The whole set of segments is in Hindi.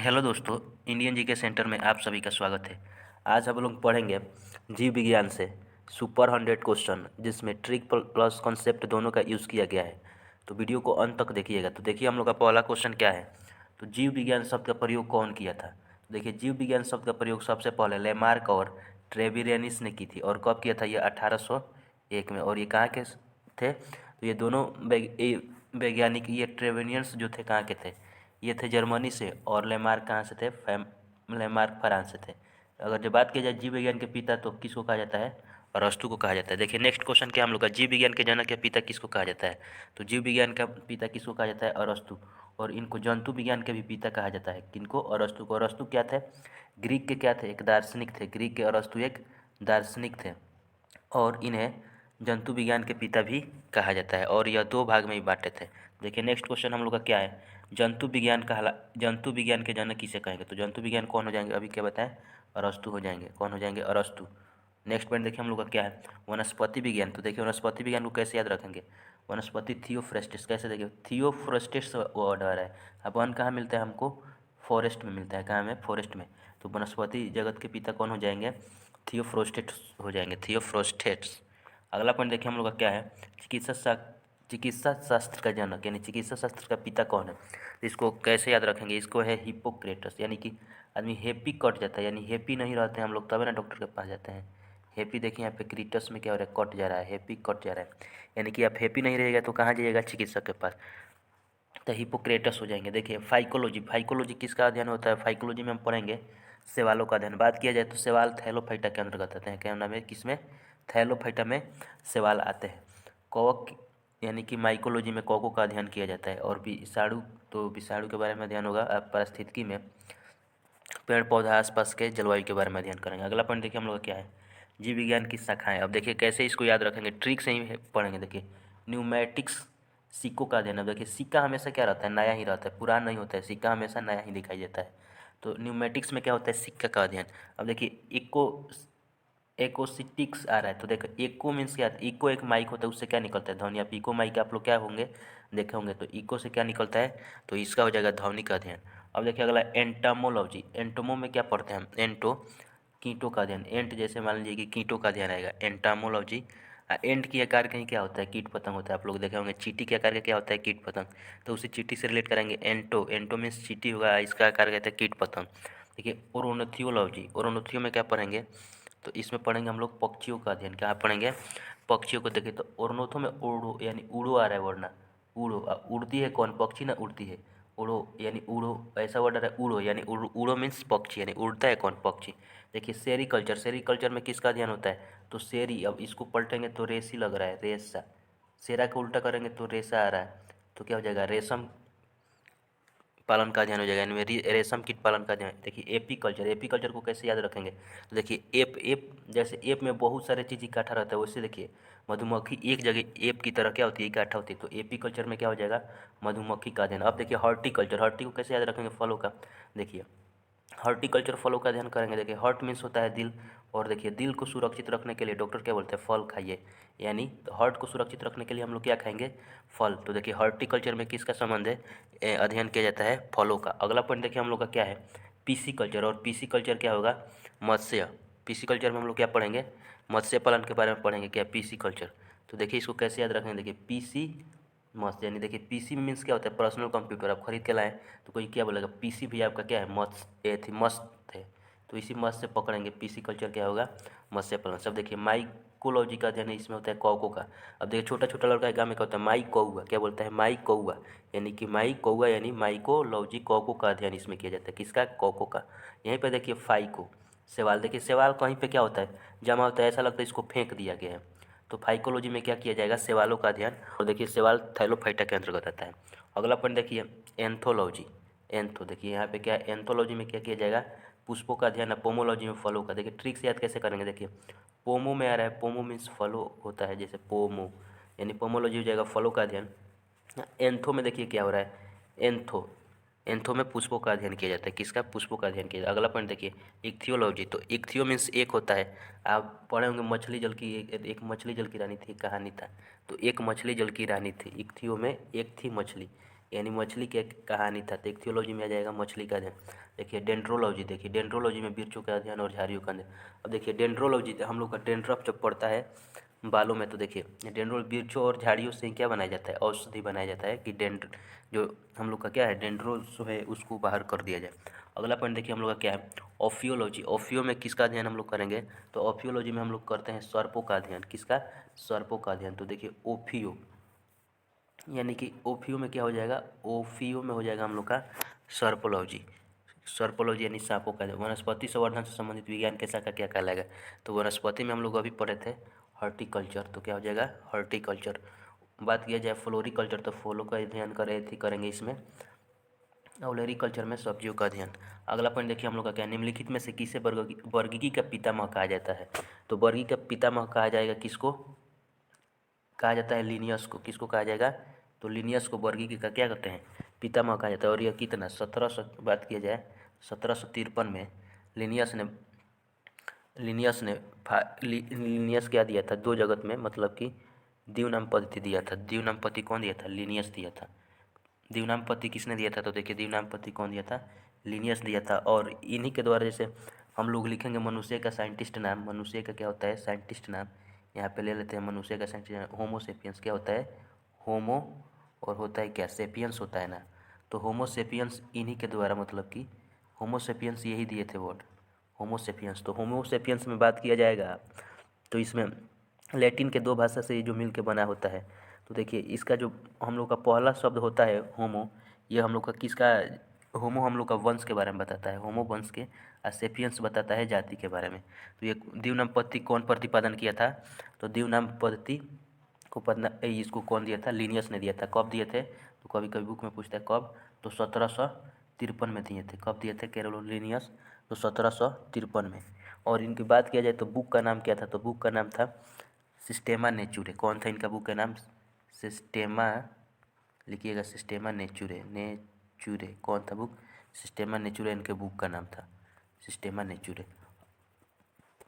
हेलो दोस्तों, इंडियन जीके सेंटर में आप सभी का स्वागत है। आज हम लोग पढ़ेंगे जीव विज्ञान से सुपर 100 क्वेश्चन, जिसमें ट्रिक प्लस कॉन्सेप्ट दोनों का यूज़ किया गया है। तो वीडियो को अंत तक देखिएगा। तो देखिए हम लोग का पहला क्वेश्चन क्या है। तो जीव विज्ञान शब्द का प्रयोग कौन किया था। तो देखिए जीव विज्ञान शब्द का प्रयोग सबसे पहले लेमार्क और ट्रेविरेनिस ने की थी। और कब किया था, ये 1801 में। और ये कहाँ के थे, तो ये दोनों वैज्ञानिक, ये ट्रेवेनियंस जो थे कहाँ के थे, ये थे जर्मनी से। और लेमार्क कहाँ से थे, लेमार्क फ्रांस से थे। अगर जब बात की जाए जीव विज्ञान के पिता, तो किसको कहा जाता है, अरस्तु को कहा जाता है। देखिए नेक्स्ट क्वेश्चन क्या हम लोग का, जीव विज्ञान के जनक या पिता किसको कहा जाता है। तो जीव विज्ञान का पिता किसको कहा जाता है, अरस्तु। और इनको जंतु विज्ञान के भी पिता कहा जाता है। किनको, अरस्तु को। अरस्तु क्या थे, ग्रीक के क्या थे, एक दार्शनिक थे। ग्रीक के अरस्तु एक दार्शनिक थे। और इन्हें जंतु विज्ञान के पिता भी कहा जाता है। और यह दो भाग में ही बांटे थे। देखिए नेक्स्ट क्वेश्चन हम लोग का क्या है, जंतु विज्ञान के जनक किसे कहेंगे। तो जंतु विज्ञान कौन हो जाएंगे, अभी क्या बताएं, अरस्तु हो जाएंगे। कौन हो जाएंगे, अरस्तु। नेक्स्ट पॉइंट देखिए हम लोग का क्या है, वनस्पति विज्ञान। तो देखिए वनस्पति विज्ञान को कैसे याद रखेंगे, वनस्पति थियोफ्रेस्टिस। कैसे, देखिए थियोफ्रेस्टिस वर्ड आ रहा है। अब वन कहाँ मिलता है हमको, फॉरेस्ट में मिलता है। कहाँ में, फॉरेस्ट में। तो वनस्पति जगत के पिता कौन हो जाएंगे, थियोफ्रोस्टेट्स हो जाएंगे, थियोफ्रोस्टेट्स। अगला पॉइंट देखिए हम लोग का क्या है, चिकित्सा शास्त्र का जनक यानी चिकित्सा शास्त्र का पिता कौन है। तो इसको कैसे याद रखेंगे, इसको है हिप्पोक्रेटस। यानी कि आदमी हैप्पी कट जाता है, यानी हैप्पी नहीं रहते हैं हम लोग, तब ना डॉक्टर के पास जाते हैं। हैप्पी देखिए यहाँ पे क्रीटस में क्या हो रहा है, कट जा रहा है, हैप्पी कट जा रहा है। यानी कि आप हैप्पी नहीं रहेगा तो कहाँ जाइएगा, चिकित्सक के पास। तो हिपोक्रेटस हो जाएंगे। देखिए फाइकोलॉजी, फाइकोलॉजी किसका अध्ययन होता है, फाइकोलॉजी में हम पढ़ेंगे शैवालों का अध्ययन। बात किया जाए तो शैवाल थैलोफाइटा के अंतर्गत आते हैं। क्या नाम है, किसमें, थैलोफाइटा में शैवाल आते हैं। कवक यानी कि माइकोलॉजी में कवकों का अध्ययन किया जाता है। और विषाणु, तो विषाणु के बारे में अध्ययन होगा। पारिस्थितिकी में पेड़ पौधा आसपास के जलवायु के बारे में अध्ययन करेंगे। अगला पॉइंट देखिए हम लोग का क्या है, जीव विज्ञान की शाखाएं। अब देखिए कैसे इसको याद रखेंगे, ट्रिक से ही पढ़ेंगे। देखिए न्यूमेटिक्स, सिक्कों का अध्ययन। अब देखिए सिक्का हमेशा क्या रहता है, नया ही रहता है, पुराना नहीं होता है। सिक्का हमेशा नया ही दिखाई देता है। तो न्यूमेटिक्स में क्या होता है, सिक्का का अध्ययन। अब देखिए एकोसिटिक्स आ रहा है। तो देखो इको मीन्स क्या, इको एक माइक होता है, उससे क्या निकलता है, ध्वनि। आप इको माइक आप लोग क्या होंगे, देखे होंगे। तो इको से क्या निकलता है, तो इसका हो जाएगा ध्वनि का अध्ययन। अब देखिए अगला एंटामोलॉजी। एंटोमो में क्या पढ़ते हैं हम, एंटो कीटों का अध्ययन। एंट जैसे मान लीजिए कि कीटों का अध्ययन आएगा, एंटामोलॉजी। एंट की आकार कहीं क्या होता है, कीट पतंग होता है। आप लोग देखे होंगे चींटी के आकार का क्या होता है, कीट पतंग। तो उसी चींटी से रिलेट करेंगे, एंटो, एंटो मीन्स चींटी होगा, इसका आकार कहते हैं कीट पतंग। देखिए ओरोनथियोलॉजी, ओरोनथियो में क्या पढ़ेंगे, तो इसमें पढ़ेंगे हम लोग पक्षियों का अध्ययन। क्या पढ़ेंगे, पक्षियों को। देखिए तो ओरनोथो में उड़ो यानी उड़ो आ रहा है, वरना उड़ो। उड़ती है कौन, पक्षी ना उड़ती है, उड़ो यानी उड़ो, ऐसा वर्ड आ रहा है उड़ो यानी उड़ो मीन्स पक्षी, यानी उड़ता है कौन, पक्षी। देखिए सेरीकल्चर, सेरीकल्चर में किसका अध्ययन होता है, तो सेरी। अब इसको पलटेंगे तो रेसी लग रहा है, रेसा। सेरा को उल्टा करेंगे तो रेसा आ रहा है, तो क्या हो जाएगा, रेशम पालन का अध्ययन हो जाएगा, यानी रेशम कीट पालन का अध्ययन। देखिए एपीकल्चर, एपीकल्चर को कैसे याद रखेंगे, तो देखिए एप एप जैसे एप में बहुत सारे चीज़ इकट्ठा रहता है, वैसे देखिए मधुमक्खी एक जगह एप की तरह क्या होती है, इकट्ठा होती है। तो एपीकल्चर में क्या हो जाएगा, मधुमक्खी का अध्ययन। अब देखिए हॉर्टिकल्चर, हॉर्टी को कैसे याद रखेंगे, फलों का। देखिए हॉर्टिकल्चर फलों का अध्ययन करेंगे। देखिए हॉर्ट मीन्स होता है दिल। और देखिए दिल को सुरक्षित रखने के लिए डॉक्टर क्या बोलते हैं, फल खाइए। यानी तो हार्ट को सुरक्षित रखने के लिए हम लोग क्या खाएंगे, फल। तो देखिए हॉर्टिकल्चर में किसका संबंध है, अध्ययन किया जाता है फलों का। अगला पॉइंट देखिए हम लोग का क्या है, पीसी कल्चर। और पीसी कल्चर क्या होगा, मत्स्य। पीसी कल्चर में हम लोग क्या पढ़ेंगे, मत्स्य पालन के बारे में पढ़ेंगे, क्या पीसी कल्चर। तो देखिए इसको कैसे याद रखेंगे, देखिए पीसी मस्त, यानी देखिए पीसी मीन्स क्या होता है, पर्सनल कंप्यूटर। आप खरीद के लाएँ तो कोई क्या बोलेगा, पीसी भी आपका क्या है, मस्त ये थी, मस्त है। तो इसी मस्त से पकड़ेंगे, पीसी कल्चर क्या होगा, मत्स्य पालन। सब देखिए माइकोलॉजी का अध्ययन इसमें होता है कौकों का। अब देखिए छोटा छोटा लड़का है, गाँव में क्या होता है, माई कौआ, क्या बोलता है, माई कौआ। यानी कि माई कौआ यानी माइकोलॉजी, कौकों का अध्ययन इसमें किया जाता है, किसका, कौकों का। यहीं पर देखिए फाइको, सवाल। देखिए सवाल कहीं पे क्या होता है, जमा होता है, ऐसा लगता है इसको फेंक दिया गया है। तो फाइकोलॉजी में क्या किया जाएगा, सवालों का अध्ययन। और देखिए सवाल थैलोफाइटा के अंतर्गत आता है। अगला पॉइंट देखिए एंथोलॉजी। एंथो देखिए यहाँ पे क्या है, एंथोलॉजी में क्या किया जाएगा, पुष्पों का अध्ययन। पोमोलॉजी में फलों का। देखिए ट्रिक से याद कैसे करेंगे, देखिए पोमो में आ रहा है, पोमो मीन्स फलो होता है, जैसे पोमो, यानी पोमोलॉजी हो जाएगा फलों का अध्ययन। एंथो में देखिए क्या हो रहा है, एंथो, एंथो में पुष्पों का अध्ययन किया जाता है, किसका, पुष्पों का अध्ययन किया जाता है। अगला पॉइंट देखिए इक्थियोलॉजी। तो इक्थियो मीन्स एक होता है, आप पढ़े होंगे मछली जल की, एक मछली जल की रानी थी, कहानी था। तो एक मछली जल की रानी थी, इक्थियो में एक थी मछली, यानी मछली की एक कहानी था। तो इक्थियोलॉजी में आ जाएगा मछली का अध्ययन। देखिए डेंड्रोलॉजी, देखिए डेंड्रोलॉजी में वृक्षों का अध्ययन और झाड़ियों का अध्ययन। अब देखिए डेंड्रोलॉजी हम लोग का डेंड्रफ जब पड़ता है बालों में, तो देखिए डेंड्रो वृक्षों और झाड़ियों से क्या बनाया जाता है, औषधि बनाया जाता है कि जो हम लोग का क्या है डेंड्रो जो है उसको बाहर कर दिया जाए। अगला पॉइंट देखिए हम लोग का क्या है, ओफियोलॉजी। ओफियो में किसका अध्ययन हम लोग करेंगे, तो ओफियोलॉजी में हम लोग करते हैं सर्पों का अध्ययन। किसका, सर्पों का अध्ययन। तो देखिए ओफियो यानी कि ओफियो में क्या हो जाएगा, ओफियो में हो जाएगा हम लोग का सर्पोलॉजी। सर्पोलॉजी यानी सांपों का। वनस्पति संवर्धन से संबंधित विज्ञान के शाखा क्या कहलाएगा, तो वनस्पति में हम लोग अभी पढ़े थे हॉर्टिकल्चर, तो क्या हो जाएगा हॉर्टिकल्चर। बात किया जाए फ्लोरिकल्चर, तो फूलों का अध्ययन करेंगे इसमें। ओलेरिकल्चर में सब्जियों का अध्ययन। अगला पॉइंट देखिए हम लोग का क्या, निम्नलिखित में से किसे वर्गीकी का पितामह कहा जाता है, तो वर्गीकी का पितामह कहा जाएगा किसको, कहा जाता है लिनियस को। किसको कहा जाएगा, तो लिनियस को वर्गीकी का क्या कहते हैं, पितामह कहा जाता है। और यह कितना 1700 बात किया जाए 1753 में लिनियस ने लिनियस क्या दिया था, दो जगत में मतलब कि द्विनाम पद्धति दिया था। द्विनाम पद्धति कौन दिया था, लिनियस दिया था। द्विनाम पद्धति किसने दिया था, तो देखिए द्विनाम पद्धति कौन दिया था, लिनियस दिया था। और इन्हीं के द्वारा जैसे हम लोग लिखेंगे मनुष्य का साइंटिस्ट नाम, मनुष्य का क्या होता है साइंटिस्ट नाम, यहाँ पे ले लेते हैं मनुष्य का साइंटिस्ट होमोसेपियंस। क्या होता है, होमो और होता है क्या, सेपियंस होता है ना। तो होमोसेपियंस इन्हीं के द्वारा मतलब कि होमोसेपियंस यही दिए थे वर्ड होमोसेपियंस। तो होमोसेपियंस में बात किया जाएगा तो इसमें लैटिन के दो भाषा से जो मिल के बना होता है। तो देखिए इसका जो हम लोग का पहला शब्द होता है होमो, ये हम लोग का किसका, होमो हम लोग का वंश के बारे में बताता है, होमो वंश के, और सेपियंस बताता है जाति के बारे में। तो ये द्विनाम पद्धति कौन प्रतिपादन किया था, तो द्विनाम पद्धति को इसको कौन दिया था, लिनियस ने दिया था। कब दिए थे, तो कभी कभी बुक में पूछता है कब, तो 1753 में दिए थे। कब दिए थे कैरोलिनियस, तो 1753 में। और इनकी बात किया जाए तो बुक का नाम क्या था, तो बुक का नाम था सिस्टेमा नेचुरे। कौन था इनका बुक का नाम, सिस्टेमा, लिखिएगा सिस्टेमा नेचुरे। नेचुरे कौन था बुक, सिस्टेमा नेचुरे इनके बुक का नाम था, सिस्टेमा नेचुरे।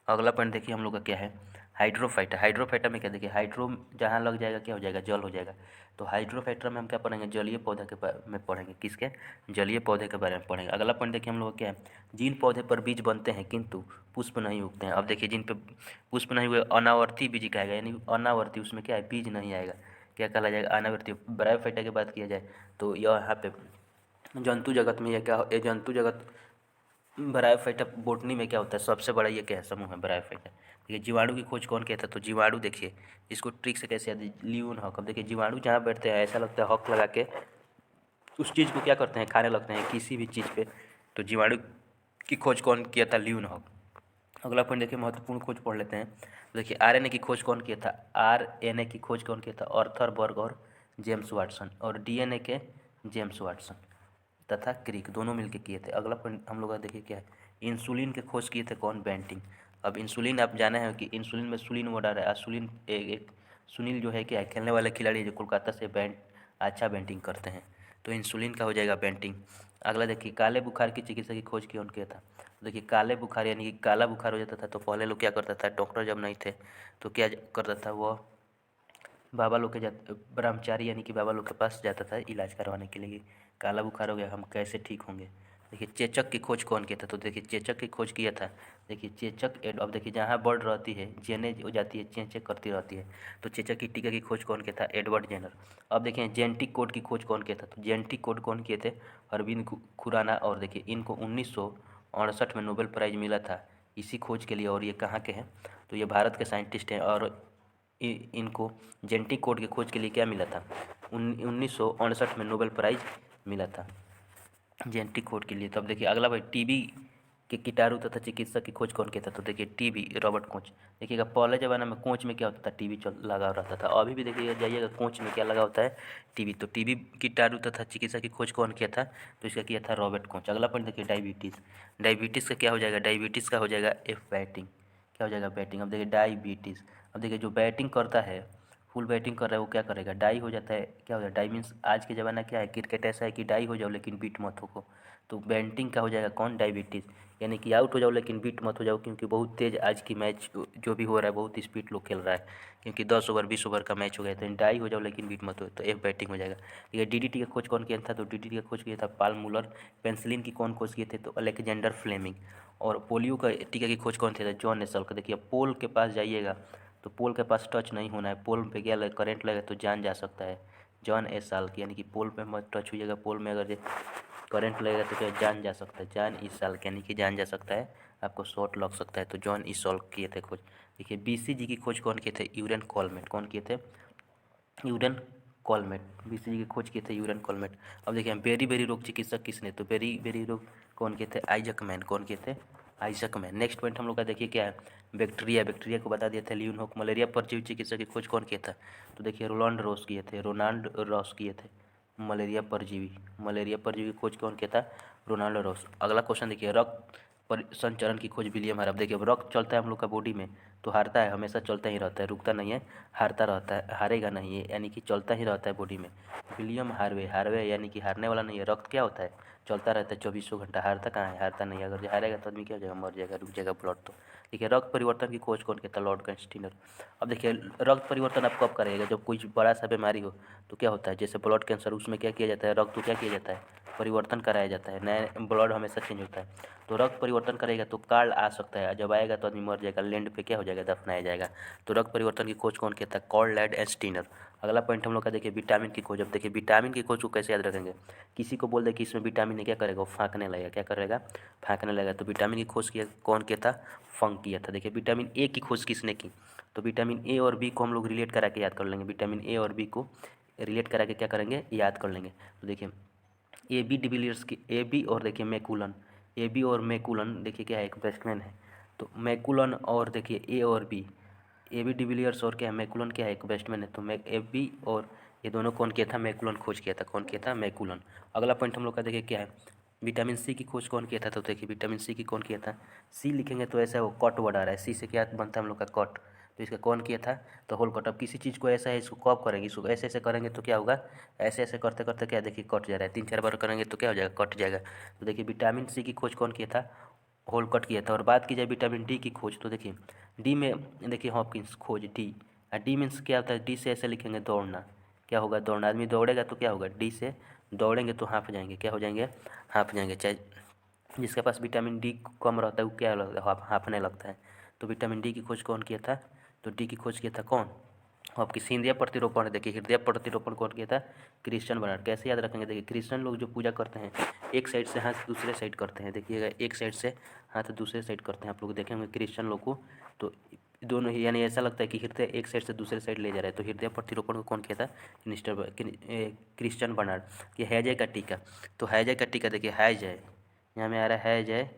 अगला पॉइंट देखिए हम लोग का क्या है, हाइड्रोफाइटा। हाइड्रोफाइटा में क्या, देखिए हाइड्रो जहाँ लग जाएगा क्या हो जाएगा, जल हो जाएगा। तो हाइड्रोफाइटा में हम क्या पढ़ेंगे, जलीय पौधे के बारे में पढ़ेंगे। किसके, जलीय पौधे के बारे में पढ़ेंगे। अगला पॉइंट देखिए हम लोग का क्या है, जिन पौधे पर बीज बनते हैं किंतु पुष्प नहीं उगते हैं। अब देखिए जिन पे पुष्प नहीं हुए अनावर्ती बीज कहेगा, यानी अनावर्ती, उसमें क्या है बीज नहीं आएगा, क्या कहला जाएगा, अनावर्ती। ब्रायोफाइटा की बात किया जाए तो यह यहाँ पे जंतु जगत में, यह क्या, ये जंतु जगत ब्रायोफाइटा बोटनी में क्या होता है, सबसे बड़ा ये क्या है समूह है ब्रायोफाइटा। देखिए जीवाणु की खोज कौन किया था, तो जीवाणु देखिए इसको ट्रिक से कैसे याद, लियोन हॉक। अब देखिए जीवाणु जहाँ बैठते हैं ऐसा लगता है हॉक लगा के उस चीज़ को क्या करते हैं, खाने लगते हैं किसी भी चीज़ पे। तो जीवाणु की खोज कौन किया था, लियोन हॉक। अगला पॉइंट देखिए महत्वपूर्ण खोज पढ़ लेते हैं। तो देखिए आरएनए की खोज कौन किया था, आरएनए की खोज कौन किया था, आर्थर बर्ग और जेम्स वाटसन। और डीएनए के जेम्स वाटसन तथा क्रिक दोनों मिलकर किए थे। अगला पॉइंट हम लोग का देखिए क्या है, इंसुलिन के खोज किए थे कौन, बेंटिंग। अब इंसुलिन आप जाना है कि इंसुलिन में सुलिन वर्ड आ रहा है। सुलिन एक सुनील जो है क्या है, खेलने वाले खिलाड़ी जो कोलकाता से अच्छा बैटिंग करते हैं, तो इंसुलिन का हो जाएगा बेंटिंग। अगला देखिए काले बुखार की चिकित्सा की खोज कौन किया था। देखिए काले बुखार यानी कि काला बुखार हो जाता था तो पहले लोग क्या करता था, डॉक्टर जब नहीं थे तो क्या करता था, वह बाबा लोग के ब्रह्मचारी यानी कि बाबा लोग के पास जाता था इलाज करवाने के लिए। काला बुखार हो गया, हम कैसे ठीक होंगे। देखिए चेचक की खोज कौन किया था, तो देखिए चेचक की खोज किया था, देखिए चेचक अब देखिए जहाँ बर्ड रहती है जेने हो जाती है, चेचे करती रहती है। तो चेचक की टीका की खोज कौन किया था, एडवर्ड जेनर। अब देखिए जेनेटिक कोड की खोज कौन किया था, तो जेनेटिक कोड कौन किए थे, अरविंद खुराना। और देखिए इनको 1968 में नोबेल प्राइज़ मिला था इसी खोज के लिए। और ये कहाँ के हैं, तो ये भारत के साइंटिस्ट हैं। और इनको जेनेटिक कोड की खोज के लिए क्या मिला था, 1968 में नोबेल प्राइज़ मिला था जेनेटिक कोड के लिए। तो अब देखिए अगला भाई टीबी के कीटाणु तथा चिकित्सक की खोज कौन किया था, तो देखिए टीबी रॉबर्ट कोच। देखिएगा पहले ज़माने में कोच में क्या होता था, टीबी चल लगा रहता था। अभी भी देखिएगा जाइएगा कोच में क्या लगा होता है, टीबी। तो टीबी कीटाणु तथा चिकित्सा की खोज कौन किया था, तो इसका किया था रॉबर्ट कोच। अगला पॉइंट देखिए डायबिटीज़। डायबिटीज़ का क्या हो जाएगा, डायबिटीज़ का हो जाएगा एफ बैटिंग। क्या हो जाएगा, बैटिंग। अब देखिए डायबिटीज़, अब देखिए जो बैटिंग करता है, फुल बैटिंग कर रहा है वो क्या करेगा, डाई हो जाता है। क्या हो जाता है, डाई मीन्स आज के ज़माना क्या है, क्रिकेट ऐसा है कि डाई हो जाओ लेकिन बीट मत हो। तो बेंटिंग का हो जाएगा कौन, डायबिटीज़। यानी कि आउट हो जाओ लेकिन बीट मत हो जाओ, क्योंकि बहुत तेज़ आज की मैच जो भी हो रहा है, बहुत स्पीड लोग खेल रहा है, क्योंकि 10 ओवर 20 ओवर का मैच हो गया, तो डाई हो जाओ लेकिन बीट मत हो, तो एफ बैटिंग हो जाएगा। ठीक है, डीडीटी का खोज कौन किया था, तो डीडीटी का खोज किया था पाल मुलर। पेंसिलिन की कौन खोज किए थे, तो अलेक्जेंडर फ्लेमिंग। और पोलियो का टीका की खोज कौन थे, तो जॉन नेसल। देखिए पोल के पास जाइएगा तो पोल के पास टच नहीं होना है, पोल पे क्या करंट लगेगा तो जान जा सकता है। जॉन एस साल की, यानी कि पोल पे मत टच होइएगा, पोल में अगर करंट लगेगा तो क्या जान जा सकता है, जान इस साल के, यानी कि जान जा सकता है, आपको शॉट लग सकता है। तो जॉन इस साल किए थे खोज। देखिए बीसीजी की खोज कौन किए थे, यूरेन कॉलमेट। कौन किए थे, यूरेन कॉलमेट। बीसीजी की खोज किए थे यूरेन कॉलमेट। अब देखिए बेरी बेरी रोग चिकित्सक किसने, तो बेरी बेरी रोग कौन किए थे, आइजक मैन। कौन किए थे, आइजक मैन। नेक्स्ट पॉइंट हम लोग का देखिए क्या है, बैक्टीरिया। बैक्टीरिया को बता दिया था ल्यूनहोक। मलेरिया परजीवी चिकित्सक की खोज कौन किया था, तो देखिए रोनाल्ड रॉस किए थे, रोनाल्ड रॉस किए थे मलेरिया परजीवी। मलेरिया परजीवी की खोज कौन किया था, रोनाल्ड रॉस। अगला क्वेश्चन देखिए, रक्त पर संचरण की खोज विलियम हार। अब देखिए अब रक्त चलता है हम लोग का बॉडी में, तो हारता है, हमेशा चलता ही रहता है, रुकता नहीं है, हारता रहता है, हारेगा नहीं है, यानी कि चलता ही रहता है बॉडी में। William Harvey. हार्वे यानी कि हारने वाला नहीं है, रक्त क्या होता है, चलता रहता है 24 घंटा, हारता कहाँ है, हारता नहीं है। अगर हारेगा तो आदमी क्या हो जाएगा, मर जाएगा, रुक जाएगा ब्लड। तो देखिए रक्त परिवर्तन की खोज कौन किया था, लॉर्ड कंस्टीनर। अब देखिए रक्त परिवर्तन आप कब करेगा, जब कोई बड़ा सा बीमारी हो तो क्या होता है, जैसे ब्लड कैंसर, उसमें क्या किया जाता है, रक्त को क्या किया जाता है, परिवर्तन कराया जाता है, नया ब्लड हमेशा चेंज होता है। तो रक्त परिवर्तन करेगा तो कार्ड आ सकता है, जब आएगा तो आदमी मर जाएगा, लैंड पे क्या हो जाएगा, दफनाया जाएगा। तो रक्त परिवर्तन की खोज कौन किया था, कार्ल लैड एस्टीनर। अगला पॉइंट हम लोग का देखिए विटामिन की खोज। अब देखिए विटामिन की खोज को कैसे याद रखेंगे, किसी को बोल दे कि इसमें विटामिन है, क्या करेगा, वो फाँकने लगेगा, क्या करेगा, फाँकने लगेगा। तो विटामिन की खोज किया कौन किया था, फंक किया था। देखिए विटामिन ए की खोज किसने की, तो विटामिन ए और बी को हम लोग रिलेट करा के याद कर लेंगे, विटामिन ए और बी को रिलेट करा के क्या करेंगे, याद कर लेंगे। तो देखिए ए बी डिविलियर्स की, ए बी और देखिए मैकुलन, ए बी और मैकुलन देखिए क्या है, एक बैट्समैन है। तो मैकुलन और देखिए ए और बी, ए बी डिविलियर्स और क्या है, मैकुलन क्या है, एक बैट्समैन है। तो मै ए बी और ये दोनों कौन किया था, मैकुलन खोज किया था। कौन किया था, मैकुलन। अगला पॉइंट हम लोग का देखिए क्या है, विटामिन सी की खोज कौन किया था, तो देखिए विटामिन सी की कौन किया था, सी लिखेंगे तो ऐसा वो कट वर्ड आ रहा है, सी से क्या बनता है हम लोग का कट, तो इसका कौन किया था, तो होल कट। अब किसी चीज़ को ऐसा है, इसको कब करेंगे, इसको ऐसे ऐसे करेंगे तो क्या होगा, ऐसे ऐसे करते करते क्या देखिए कट जा रहा है, 3-4 बार करेंगे तो क्या हो जाएगा, कट जाएगा। तो देखिए विटामिन सी की खोज कौन किया था, होल कट किया था। और बात की जाए विटामिन डी की खोज, तो देखिए डी में देखिए हॉपकिंस खोज डी, और डी मीन्स क्या होता है, डी से ऐसे लिखेंगे दौड़ना, क्या होगा, दौड़ना। आदमी दौड़ेगा तो क्या होगा, डी से दौड़ेंगे तो हाँफ जाएंगे, क्या हो जाएंगे, हाँफ जाएंगे। चाहे जिसके पास विटामिन डी कम रहता है वो क्या लगता है, हाँफने लगता है। तो विटामिन डी की खोज कौन किया था, तो डी की खोज किया था कौन, आपकी हृदय प्रतिरोपण। देखिए हृदय प्रतिरोपण कौन किया था, क्रिश्चियन बर्नार्ड। कैसे याद रखेंगे, देखिए क्रिश्चियन लोग जो पूजा करते हैं, एक साइड से हाथ दूसरे साइड करते हैं, देखिएगा एक साइड से हाथ दूसरे साइड करते हैं, आप लोग देखेंगे क्रिश्चियन लोग को, तो दोनों ही, यानी ऐसा लगता है कि हृदय एक साइड से दूसरे साइड ले जा रहा है। तो हृदय प्रतिरोपण को कौन किया था, क्रिश्चियन बर्नार्ड। ये हैजे का टीका, तो हैजे का टीका देखिए, हैजे यहाँ में आ रहा है जय,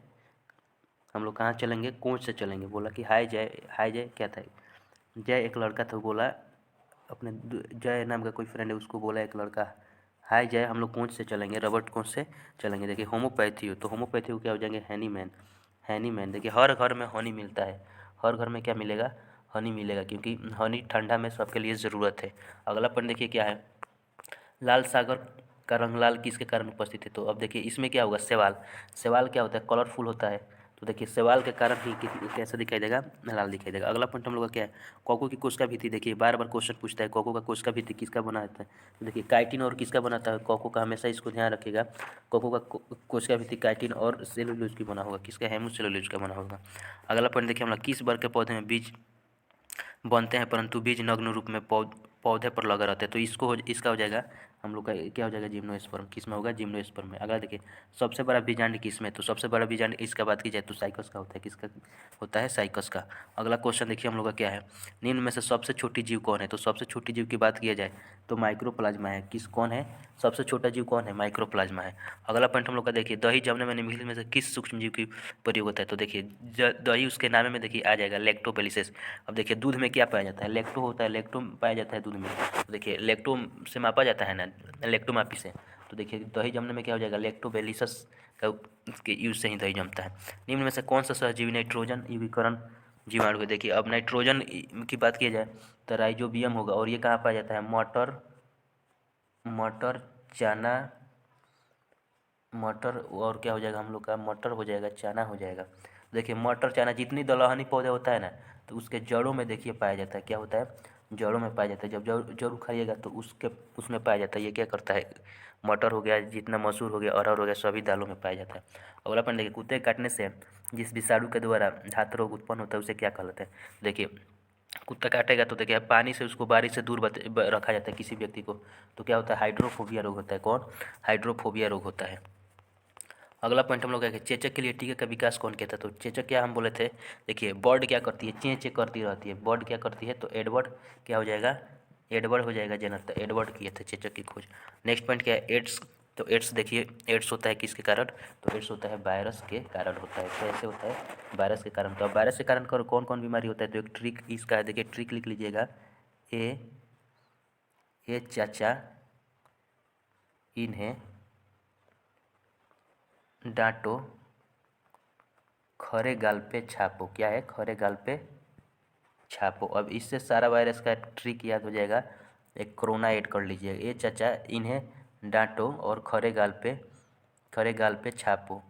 हम लोग कहाँ चलेंगे, कोच से चलेंगे। बोला कि हाय जय, हाय जय क्या था, जय एक लड़का था, बोला अपने जय नाम का कोई फ्रेंड है, उसको बोला एक लड़का, हाय जय हम लोग कोच से चलेंगे, रबर्ट कोच से चलेंगे। देखिए होम्योपैथी हो, तो होम्योपैथी को क्या हो जाएंगे, हैनीमैन। हैनीमैन देखिए हर घर में हनी मिलता है, हर घर में क्या मिलेगा, हनी मिलेगा, क्योंकि हनी ठंडा में सबके लिए ज़रूरत है। अगला पॉइंट देखिए क्या है, लाल सागर का रंग लाल किसके कारण उपस्थित है, तो अब देखिए इसमें क्या होगा, सवाल, सवाल क्या होता है, कलरफुल होता है, तो देखिए सवाल के कारण ही कैसा दिखाई देगा, लाल दिखाई देगा। अगला पॉइंट हम लोग का क्या है, कोको की कोशिका भित्ति। देखिए बार बार क्वेश्चन पूछता है, कोको का कोशिका भित्ति किसका बना होता है, तो देखिए काइटिन और किसका बनाता है, कोको का, हमेशा इसको ध्यान रखिएगा। कोको का कोशिका भित्ति काइटिन और सेलुलोज की बना होगा, किसका, हेमोसेलुलोज का बना होगा। अगला पॉइंट देखिए हम लोग, किस वर्ग के पौधे में बीज बनते हैं परंतु बीज नग्न रूप में पौधे पर लगा रहते हैं, तो इसका हो जाएगा हम लोग का, क्या हो जाएगा, जिम्नोस्पर्म। किस में होगा, जिम्नोस्पर्म में। अगला देखिए सबसे बड़ा बीजांड किस में, तो सबसे बड़ा बीजांड इसका बात की जाए तो साइकस का होता है, किसका होता है, साइकस का। अगला क्वेश्चन देखिए हम लोग का क्या है, निम्न में से सबसे छोटी जीव कौन है, तो सबसे छोटी जीव की बात किया जाए तो माइक्रोप्लाज्मा है। किस, कौन है, सबसे छोटा जीव कौन है, माइक्रोप्लाज्मा है। अगला पॉइंट हम लोग का देखिए, दही जमने में निम्नलिखित में से किस सूक्ष्म जीव की प्रयोग होता है, तो देखिए दही उसके नाम में देखिए आ जाएगा, लैक्टोबैलिसिस। अब देखिए दूध में क्या पाया जाता है, लैक्टो होता है, लैक्टो पाया जाता है दूध में, तो देखिए लैक्टो से मापा जाता है ना, लैक्टोमापी से। तो देखिए दही जमने में क्या हो जाएगा, लैक्टोबैलिसिस का के यूज से ही दही जमता है। निम्न में से कौन सा सहजीवी नाइट्रोजन युगीकरण जीवाणु है, देखिए अब नाइट्रोजन की बात की जाए तो राइजोबियम होगा, और ये कहाँ पाया जाता है, मटर, मटर, चना, मटर और क्या हो जाएगा हम लोग का, मटर हो जाएगा, चना हो जाएगा। देखिए मटर चना जितनी दलहनी पौधे होता है ना, तो उसके जड़ों में देखिए पाया जाता है, क्या होता है, जड़ों में पाया जाता है। जब जड़ उखाड़िएगा तो उसके उसमें पाया जाता है। ये क्या करता है, मटर हो गया, जितना मसूर हो गया, अरहर हो गया, सभी दालों में पाया जाता है। अगला पॉइंट देखिए, कुत्ते के काटने से जिस विषाणु के द्वारा धात्र रोग उत्पन्न होता है उसे क्या कहलाता है। देखिए कुत्ता काटेगा तो देखिए पानी से उसको बारिश से दूर रखा जाता है किसी व्यक्ति को, तो क्या होता है, हाइड्रोफोबिया रोग होता है। कौन, हाइड्रोफोबिया रोग होता है। अगला पॉइंट हम लोग क्या है, चेचक के लिए टीके का विकास कौन किया था। तो चेचक क्या हम बोले थे, देखिए बर्ड क्या करती है, चें चें करती रहती है, बर्ड क्या करती है, तो एडवर्ड क्या हो जाएगा, एडवर्ड हो जाएगा जेनर, तो एडवर्ड किए थे चेचक की खोज। नेक्स्ट पॉइंट क्या है, एड्स। तो एड्स देखिए, एड्स होता है किसके कारण, तो एड्स होता है वायरस के कारण होता है। कैसे होता है, वायरस के कारण। तो अब वायरस के कारण कौन कौन बीमारी होता है, तो एक ट्रिक इसका है, देखिए ट्रिक लिख लीजिएगा, ए चाचा इन्हें डांटो, खरे गाल पे छापो। क्या है, खरे गाल पे छापो। अब इससे सारा वायरस का ट्रिक याद हो जाएगा। एक कोरोना ऐड कर लीजिए, ये चाचा इन्हें डांटो और खरे गाल पे छापो।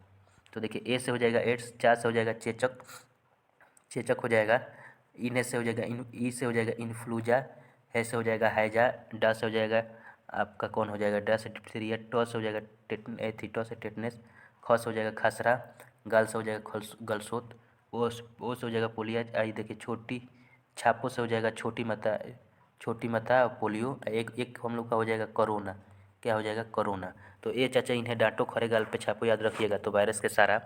तो देखिए ए से हो जाएगा एड्स, चा से हो जाएगा चेचक, चेचक हो जाएगा, इन्हें से हो जाएगा ई से हो जाएगा इन्फ्लूजा, है से हो जाएगा हैजा, डा से हो जाएगा आपका कौन हो जाएगा, डा से डिप्थीरिया, ट से हो जाएगा थीटा से टेटनेस, ख से हो जाएगा खसरा, गाल से हो जाएगा गलसोत, ओ से हो जाएगा पोलिया। आई देखिए छोटी छापों से हो जाएगा छोटी माता और पोलियो। एक एक हम लोग का हो जाएगा कोरोना। क्या हो जाएगा, कोरोना। तो ये चाचा इन्हें डांटो, खरे गाल पे छापो याद रखिएगा, तो वायरस के सारा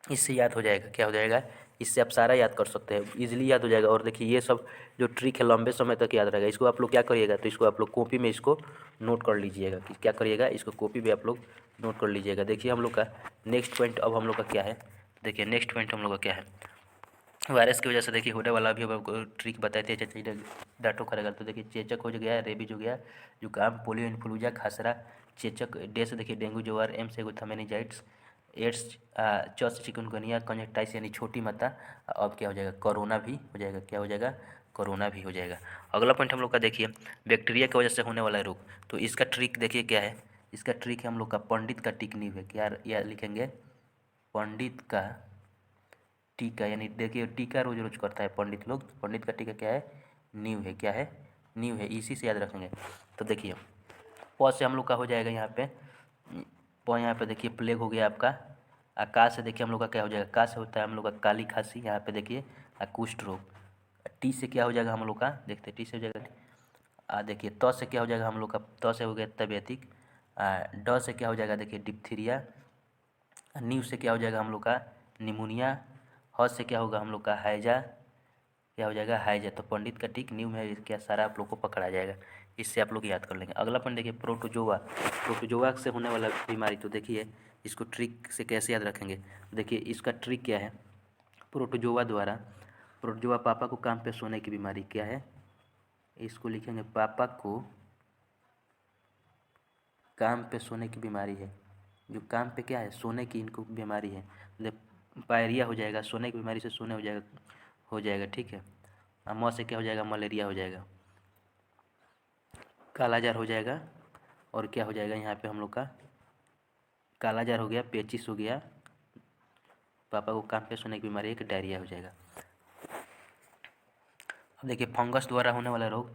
इससे याद हो जाएगा। क्या हो जाएगा, इससे आप सारा याद कर सकते हैं, इजीली याद हो जाएगा। और देखिए ये सब जो ट्रिक है लंबे समय तक याद रहेगा। इसको आप लोग क्या करिएगा, तो इसको आप लोग कॉपी में इसको नोट कर लीजिएगा, कि क्या करिएगा, इसको कॉपी में आप लोग नोट कर लीजिएगा। देखिए हम लोग का नेक्स्ट पॉइंट अब हम लोग का क्या है, देखिए नेक्स्ट पॉइंट हम लोग का क्या है, वायरस की वजह से देखिए होने वाला अभी हम आपको ट्रिक बताए थे, चेचक डांटो करेगा। तो देखिए चेचक हो गया, रेबीज हो गया, जुकाम, पोलियो, इन्फ्लूजा, खसरा, चेचक, डे से देखिए डेंगू ज्वार, एम से मेनिंजाइट्स, एड्स, च से चिकनगुनिया, कंजक्टाइटिस यानी छोटी माता। अब क्या हो जाएगा, कोरोना भी हो जाएगा। क्या हो जाएगा, कोरोना भी हो जाएगा। अगला पॉइंट हम लोग का देखिए, बैक्टीरिया की वजह से होने वाला रोग। तो इसका ट्रिक देखिए क्या है, इसका ट्रिक है हम लोग का पंडित का टिक नींव है। क्या या लिखेंगे, पंडित का टीका, यानी देखिए टीका रोज रोज करता है पंडित लोग, पंडित का टीका क्या है, नींव है। क्या है, नींव है, इसी से याद रखेंगे। तो देखिए प से हम लोग का हो जाएगा यहाँ पे, यहाँ पे देखिए प्लेग हो गया आपका। का से देखिए हम लोग का क्या हो जाएगा, का से होता है हम लोग का काली खांसी, यहाँ पे देखिए कुष्ठ रोग। टी से क्या हो जाएगा हम लोग का, देखते टी से हो जाएगा, देखिए त से क्या हो जाएगा हम लोग का, त से हो गया तबेतिक, ड से क्या हो जाएगा देखिए डिप्थीरिया, नींव से क्या हो जाएगा हम लोग का निमोनिया, ह से क्या होगा हम लोग का हैजा, क्या हो जाएगा हैजा। तो पंडित का टिक नींव में क्या सारा आप लोग को पकड़ा जाएगा, इससे आप लोग याद कर लेंगे। अगला पॉइंट देखिए प्रोटोजोआ, प्रोटोजोआ से होने वाला बीमारी। तो देखिए इसको ट्रिक से कैसे याद रखेंगे, देखिए इसका ट्रिक क्या है, प्रोटोजोआ द्वारा, प्रोटोजोआ पापा को काम पे सोने की बीमारी। क्या है, इसको लिखेंगे पापा को काम पे सोने की बीमारी है, जो काम पे क्या है, सोने की इनको बीमारी है। मतलब पायरिया हो जाएगा, सोने की बीमारी से सोने हो जाएगा ठीक है। म से क्या हो जाएगा, मलेरिया हो जाएगा, कालाजार हो जाएगा, और क्या हो जाएगा यहाँ पे हम लोग का कालाजार हो गया, पेचिस हो गया, पापा को काम पे सोने की बीमारी एक डायरिया हो जाएगा। अब देखिए फंगस द्वारा होने वाला रोग,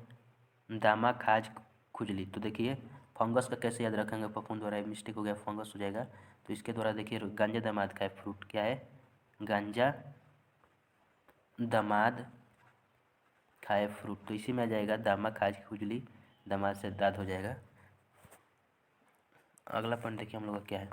दामा, खाज, खुजली। तो देखिए फंगस का कैसे याद रखेंगे, फफूंद द्वारा मिस्टेक हो गया, फंगस हो जाएगा। तो इसके द्वारा देखिए गांजा दामाद खाए फ्रूट। क्या है, गांजा दामाद खाए फ्रूट, तो इसी में आ जाएगा दामा, खाज, खुजली, दामाद से दाद हो जाएगा। अगला पॉइंट देखिए हम लोग का क्या है,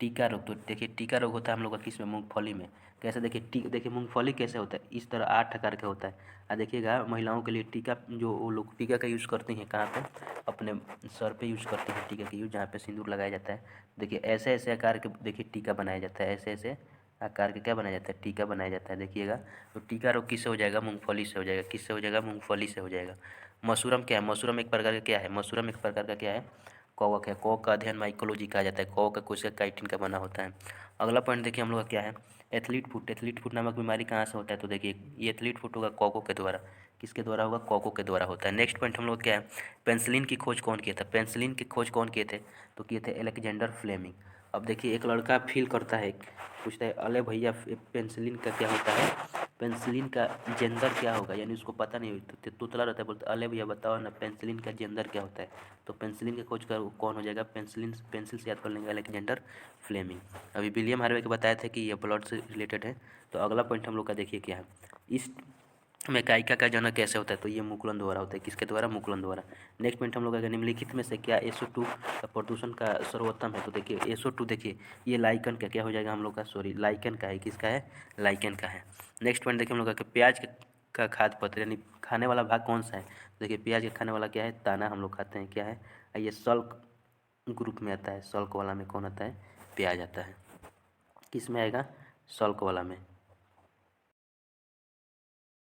टीका रोग। तो देखिए टीका रोग होता है हम लोग का किस में, मूंगफली में। कैसे देखिए देखिए मूंगफली कैसे होता है, इस तरह 8 आकार का होता है। देखिएगा महिलाओं के लिए टीका, जो वो लोग टीका का यूज़ करती हैं कहाँ पे, अपने सर पे यूज़ करती हैं टीका का यूज़, जहाँ पे सिंदूर लगाया जाता है। देखिए ऐसे ऐसे आकार के देखिए टीका बनाया जाता है, ऐसे ऐसे आकार के क्या बनाया जाता है, टीका बनाया जाता है। देखिएगा तो टीका रोग किससे हो जाएगा, मूंगफली से हो जाएगा। किससे हो जाएगा, मूंगफली से हो जाएगा। मसूरम क्या है, मसूरम एक प्रकार का क्या है, मसूरम एक प्रकार का क्या है, कवक है। कवक का अध्ययन माइकोलॉजी कहा जाता है। कवक का कोशिका काइटिन का बना होता है। अगला पॉइंट देखिए हम लोग का क्या है, एथलीट फुट। एथलीट फुट नामक बीमारी कहाँ से होता है, तो देखिए ये एथलीट फुट होगा कॉको के द्वारा। किसके द्वारा होगा, कॉको के द्वारा होता है। नेक्स्ट पॉइंट हम लोग क्या है, पेंसिलिन की खोज कौन किया था। पेंसिलिन की खोज कौन किए थे, तो किए थे एलेक्जेंडर फ्लेमिंग। अब देखिए एक लड़का फील करता है, पूछता है अले भैया पेंसिलिन का क्या होता है, पेंसिलिन का जेंडर क्या होगा, यानी उसको पता नहीं, तो तुतला रहता है, बोलता है अले भैया बताओ ना पेंसिलिन का जेंडर क्या होता है। तो पेंसिलिन के खोज कर कौन हो जाएगा, पेंसिल से याद कर लेंगे अलेक्जेंडर फ्लेमिंग। अभी विलियम हार्वे के बताया था कि ये ब्लड से रिलेटेड है। तो अगला पॉइंट हम लोग का देखिए क्या है, इस मैकाइका का जनक कैसे होता है, तो ये मुकुलन द्वारा होता है, किसके द्वारा, मुकुलन द्वारा। नेक्स्ट पॉइंट हम लोग अगर निम्नलिखित में से क्या SO2 का प्रदूषण का सर्वोत्तम है, तो देखिए SO2 देखिए ये लाइकन का क्या हो जाएगा हम लोग का, सॉरी लाइकन का है, किसका है, लाइकन का है। नेक्स्ट पॉइंट देखिए हम लोग का प्याज का खाद्य पदार्थ यानी खाने वाला भाग कौन सा है, देखिए प्याज के खाने वाला क्या है, दाना हम लोग खाते हैं, क्या है, ये सल्क ग्रुप में आता है, सल्क वाला में कौन आता है, प्याज आता है, किस में आएगा, सल्क वाला में।